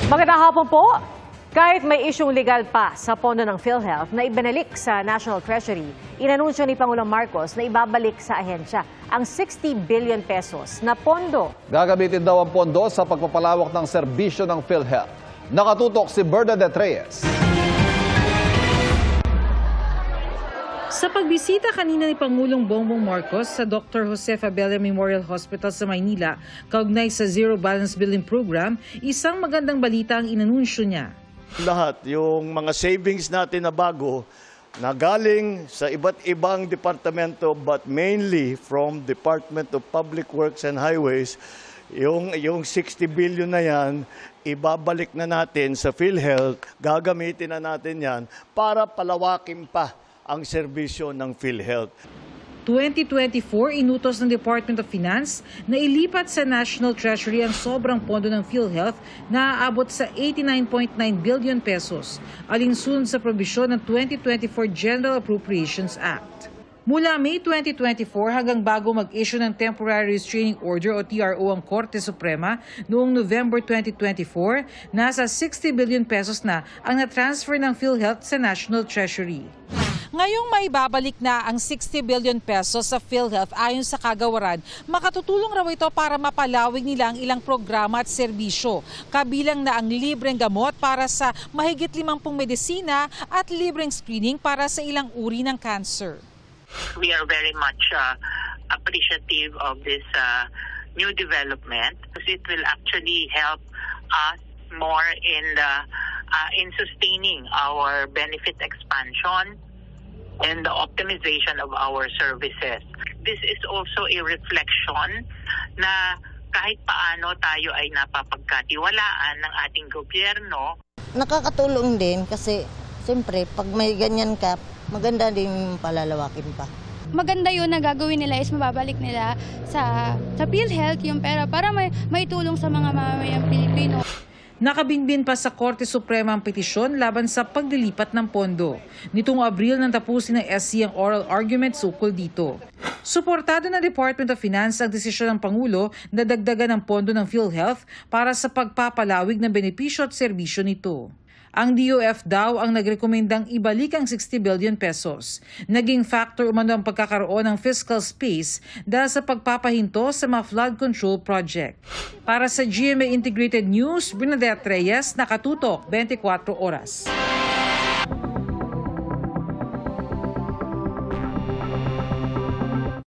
Magandang hapon po. Kahit may isyong legal pa sa pondo ng PhilHealth na ibinalik sa National Treasury, inanunsyo ni Pangulong Marcos na ibabalik sa ahensya ang 60 billion pesos na pondo. Gagamitin daw ang pondo sa pagpapalawak ng serbisyo ng PhilHealth. Nakatutok si Bernadette Reyes. Sa pagbisita kanina ni Pangulong Bongbong Marcos sa Dr. Josefa Abella Memorial Hospital sa Maynila, kaugnay sa Zero Balance Billing Program, isang magandang balita ang inanunsyo niya. Lahat, yung mga savings natin na bago, na galing sa iba't ibang departamento but mainly from Department of Public Works and Highways, yung 60 billion na yan, ibabalik na natin sa PhilHealth, gagamitin na natin yan para palawakin pa ang serbisyo ng PhilHealth. 2024, inutos ng Department of Finance na ilipat sa National Treasury ang sobrang pondo ng PhilHealth na aabot sa 89.9 billion pesos, alinsunod sa probisyon ng 2024 General Appropriations Act. Mula May 2024 hanggang bago mag-issue ng Temporary Restraining Order o TRO ang Korte Suprema noong November 2024, nasa 60 billion pesos na ang na-transfer ng PhilHealth sa National Treasury. Ngayong may babalik na ang 60 billion pesos sa PhilHealth ayon sa kagawaran, makatutulong raw ito para mapalawig nila ang ilang programa at serbisyo, kabilang na ang libreng gamot para sa mahigit 50 medisina at libreng screening para sa ilang uri ng cancer. We are very much appreciative of this new development because it will actually help us more in sustaining our benefit expansion and the optimization of our services. This is also a reflection na kahit paano tayo ay napapagkatiwalaan ng ating gobyerno. Nakakatulong din kasi siyempre pag may ganyan ka, maganda din palalawakin pa. Maganda yun na gagawin nila is mababalik nila sa PhilHealth yung pera para may tulong sa mga mamamayang Pilipino. Nakabinbin pa sa Korte Suprema ang petisyon laban sa paglilipat ng pondo. Nitong Abril nang tapusin ng SC ang oral argument ukol dito. Suportado ng Department of Finance ang desisyon ng Pangulo na dagdagan ang pondo ng PhilHealth para sa pagpapalawig ng benepisyo at serbisyo nito. Ang DOF daw ang nagrekomendang ibalik ang 60 billion pesos. Naging factor umano ang pagkakaroon ng fiscal space dahil sa pagpapahinto sa mga flood control project. Para sa GMA Integrated News, Bernadette Reyes, Nakatutok, 24 Oras.